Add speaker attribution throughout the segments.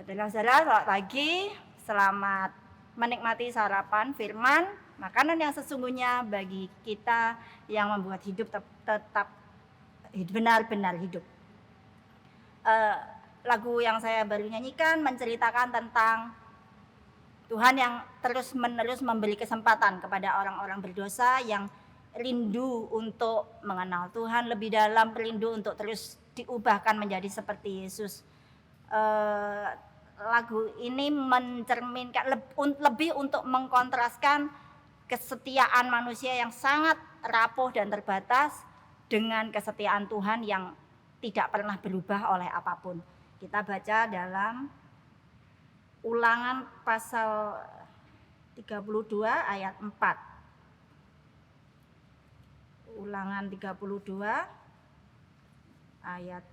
Speaker 1: Saudara-saudara, selamat pagi. Selamat menikmati sarapan firman, makanan yang sesungguhnya bagi kita yang membuat hidup tetap benar-benar hidup. Lagu yang saya baru nyanyikan menceritakan tentang Tuhan yang terus-menerus memberi kesempatan kepada orang-orang berdosa yang rindu untuk mengenal Tuhan lebih dalam, rindu untuk terus diubahkan menjadi seperti Yesus. Lagu ini mencerminkan lebih untuk mengkontraskan kesetiaan manusia yang sangat rapuh dan terbatas dengan kesetiaan Tuhan yang tidak pernah berubah oleh apapun. Kita baca dalam Ulangan pasal 32 ayat 4. Ulangan 32 ayat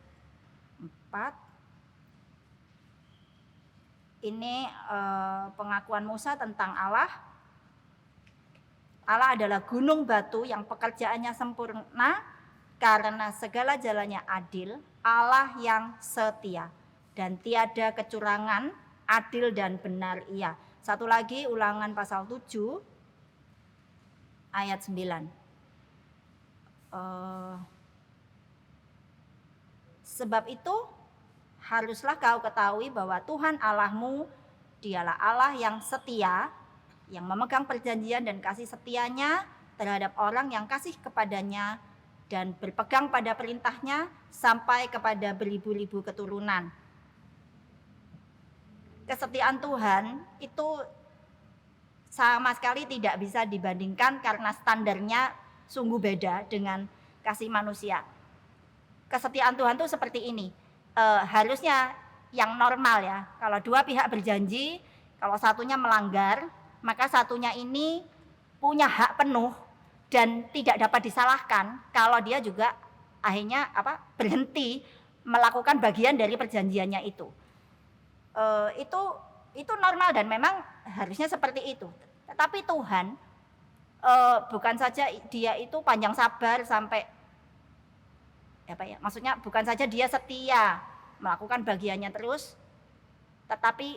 Speaker 1: 4. Ini pengakuan Musa tentang Allah. Allah adalah gunung batu yang pekerjaannya sempurna karena segala jalannya adil, Allah yang setia dan tiada kecurangan, adil dan benar Ia. Satu lagi Ulangan pasal 7 ayat 9. Sebab itu haruslah kau ketahui bahwa Tuhan Allahmu dialah Allah yang setia, yang memegang perjanjian dan kasih setianya terhadap orang yang kasih kepadanya dan berpegang pada perintahnya sampai kepada beribu-ribu keturunan. Kesetiaan Tuhan itu sama sekali tidak bisa dibandingkan karena standarnya sungguh beda dengan kasih manusia. Kesetiaan Tuhan itu seperti ini. Harusnya yang normal ya. Kalau dua pihak berjanji, kalau satunya melanggar, maka satunya ini punya hak penuh dan tidak dapat disalahkan kalau dia juga akhirnya berhenti melakukan bagian dari perjanjiannya itu. Itu normal dan memang harusnya seperti itu. Tetapi Tuhan bukan saja dia itu panjang sabar sampai maksudnya bukan saja dia setia melakukan bagiannya terus, tetapi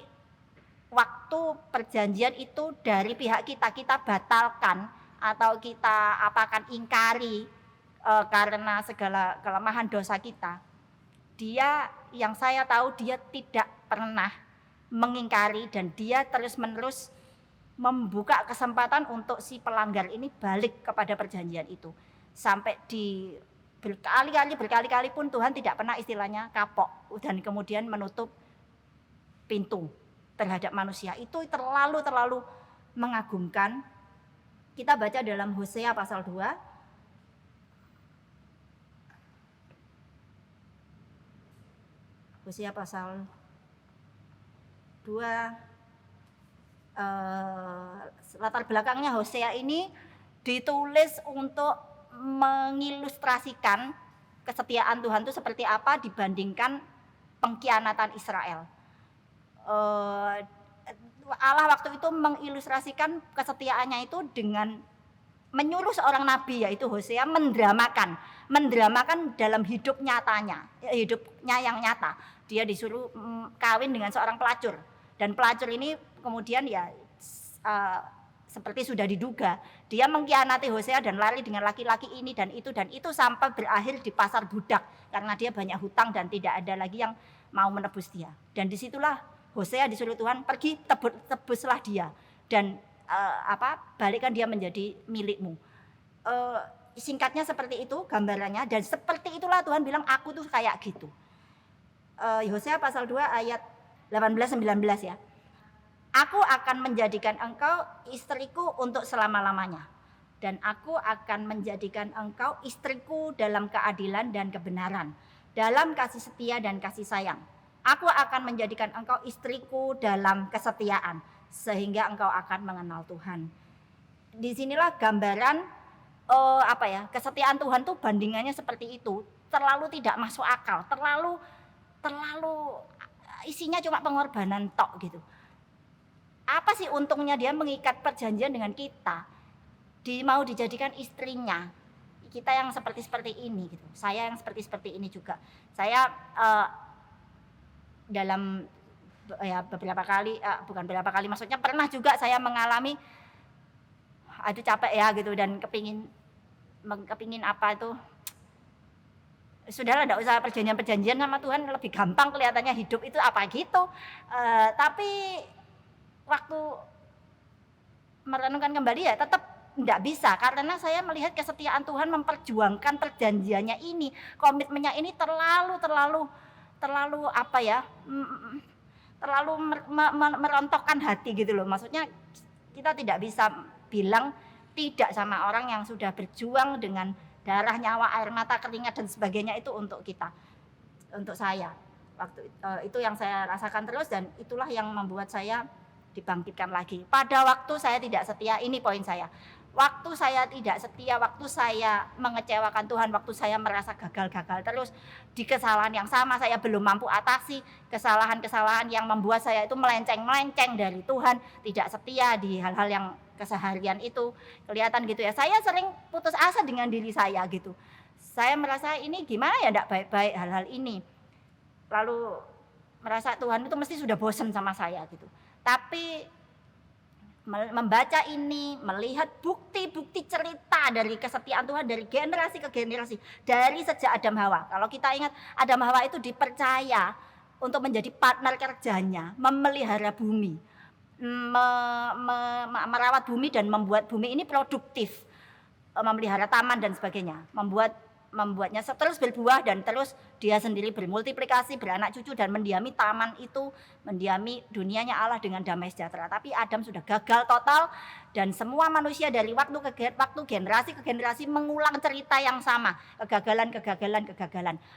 Speaker 1: waktu perjanjian itu dari pihak kita batalkan atau kita ingkari karena segala kelemahan dosa kita. Dia yang saya tahu dia tidak pernah mengingkari dan dia terus-menerus membuka kesempatan untuk si pelanggar ini balik kepada perjanjian itu. Sampai berkali-kali pun Tuhan tidak pernah istilahnya kapok dan kemudian menutup pintu terhadap manusia. Itu terlalu mengagumkan. Kita baca dalam Hosea pasal 2. Hosea pasal 2, latar belakangnya Hosea ini ditulis untuk mengilustrasikan kesetiaan Tuhan itu seperti apa dibandingkan pengkhianatan Israel. Allah waktu itu mengilustrasikan kesetiaannya itu dengan menyuruh seorang nabi yaitu Hosea mendramakan dalam hidupnya yang nyata. Dia disuruh kawin dengan seorang pelacur dan pelacur ini kemudian seperti sudah diduga dia mengkhianati Hosea dan lari dengan laki-laki ini dan itu sampai berakhir di pasar budak karena dia banyak hutang dan tidak ada lagi yang mau menebus dia. Dan disitulah Hosea disuruh Tuhan pergi tebuslah dia dan balikkan dia menjadi milikmu. Singkatnya seperti itu gambarannya dan seperti itulah Tuhan bilang aku tuh kayak gitu. Hosea pasal 2 ayat 18-19 ya. Aku akan menjadikan engkau istriku untuk selama-lamanya dan aku akan menjadikan engkau istriku dalam keadilan dan kebenaran, dalam kasih setia dan kasih sayang. Aku akan menjadikan engkau istriku dalam kesetiaan sehingga engkau akan mengenal Tuhan. Disinilah gambaran kesetiaan Tuhan tuh bandingannya seperti itu, terlalu tidak masuk akal, terlalu isinya cuma pengorbanan tok gitu. Apa sih untungnya dia mengikat perjanjian dengan kita? Mau dijadikan istrinya. Kita yang seperti ini gitu. Saya yang seperti ini juga. Saya dalam ya beberapa kali, bukan beberapa kali, maksudnya pernah juga saya mengalami, aduh capek ya gitu dan kepingin apa itu, sudahlah enggak usah perjanjian-perjanjian sama Tuhan lebih gampang kelihatannya hidup itu apa gitu. Tapi waktu merenungkan kembali ya tetap enggak bisa karena saya melihat kesetiaan Tuhan memperjuangkan perjanjiannya ini, komitmennya ini terlalu apa ya, terlalu merontokkan hati gitu loh. Maksudnya kita tidak bisa bilang tidak sama orang yang sudah berjuang dengan darah, nyawa, air mata, keringat dan sebagainya itu untuk kita, untuk saya. Itu yang saya rasakan terus dan itulah yang membuat saya dibangkitkan lagi. Pada waktu saya tidak setia, ini poin saya. Waktu saya tidak setia, waktu saya mengecewakan Tuhan, waktu saya merasa gagal-gagal terus di kesalahan yang sama saya belum mampu atasi, kesalahan-kesalahan yang membuat saya itu melenceng-melenceng dari Tuhan, tidak setia di hal-hal yang keseharian itu kelihatan gitu ya. Saya sering putus asa dengan diri saya gitu. Saya merasa ini gimana ya enggak baik-baik hal-hal ini. Lalu merasa Tuhan itu mesti sudah bosan sama saya gitu. Tapi membaca ini, melihat bukti-bukti cerita dari kesetiaan Tuhan dari generasi ke generasi, dari sejak Adam Hawa. Kalau kita ingat Adam Hawa itu dipercaya untuk menjadi partner kerjanya, memelihara bumi, merawat bumi dan membuat bumi ini produktif, memelihara taman dan sebagainya, membuatnya terus berbuah dan terus dia sendiri bermultiplikasi, beranak cucu dan mendiami taman itu, mendiami dunianya Allah dengan damai sejahtera. Tapi Adam sudah gagal total dan semua manusia dari waktu ke waktu, generasi ke generasi mengulang cerita yang sama, kegagalan.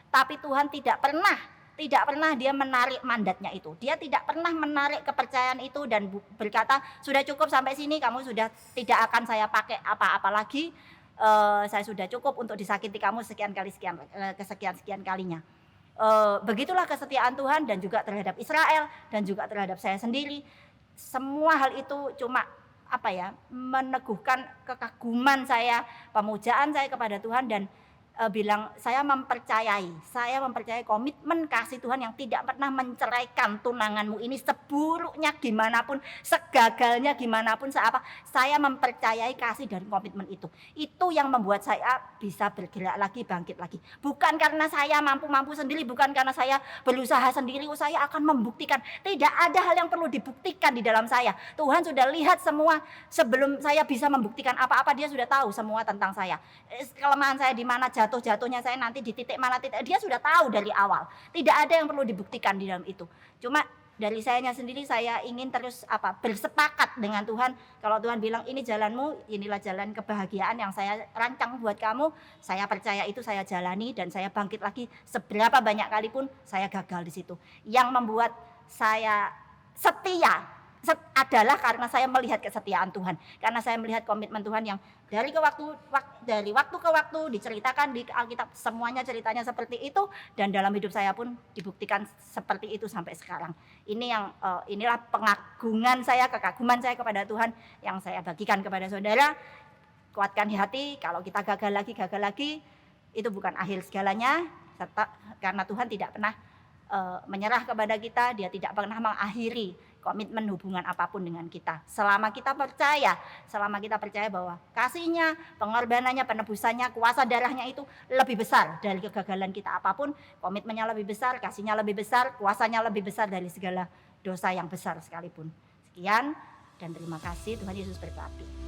Speaker 1: Tapi Tuhan tidak pernah dia menarik mandatnya itu. Dia tidak pernah menarik kepercayaan itu dan berkata, "Sudah cukup sampai sini, kamu sudah tidak akan saya pakai apa-apa lagi. Saya sudah cukup untuk disakiti kamu sekian kalinya." Begitulah kesetiaan Tuhan dan juga terhadap Israel dan juga terhadap saya sendiri. Semua hal itu cuma apa ya, meneguhkan kekaguman saya, pemujaan saya kepada Tuhan dan bilang saya mempercayai komitmen kasih Tuhan yang tidak pernah menceraikan tunanganmu ini seburuknya gimana pun, segagalnya gimana pun, saya mempercayai kasih dan komitmen itu. Itu yang membuat saya bisa bergerak lagi, bangkit lagi. Bukan karena saya mampu sendiri, bukan karena saya berusaha sendiri, saya akan membuktikan. Tidak ada hal yang perlu dibuktikan di dalam saya. Tuhan sudah lihat semua sebelum saya bisa membuktikan apa-apa, dia sudah tahu semua tentang saya. Kelemahan saya di mana, jatuhnya saya nanti di titik mana, dia sudah tahu dari awal. Tidak ada yang perlu dibuktikan di dalam itu. Cuma dari sayanya sendiri saya ingin terus bersepakat dengan Tuhan. Kalau Tuhan bilang ini jalanmu, inilah jalan kebahagiaan yang saya rancang buat kamu. Saya percaya itu, saya jalani dan saya bangkit lagi. Seberapa banyak kali pun saya gagal di situ. Yang membuat saya setia adalah karena saya melihat kesetiaan Tuhan, karena saya melihat komitmen Tuhan yang dari waktu ke waktu diceritakan di Alkitab, semuanya ceritanya seperti itu dan dalam hidup saya pun dibuktikan seperti itu sampai sekarang. Inilah pengagungan saya, kekaguman saya kepada Tuhan yang saya bagikan kepada saudara. Kuatkan hati, kalau kita gagal lagi itu bukan akhir segalanya, karena Tuhan tidak pernah menyerah kepada kita, dia tidak pernah mengakhiri komitmen hubungan apapun dengan kita. Selama kita percaya bahwa kasihnya, pengorbanannya, penebusannya, kuasa darahnya itu lebih besar dari kegagalan kita apapun, komitmennya lebih besar, kasihnya lebih besar, kuasanya lebih besar dari segala dosa yang besar sekalipun. Sekian dan terima kasih, Tuhan Yesus berkati.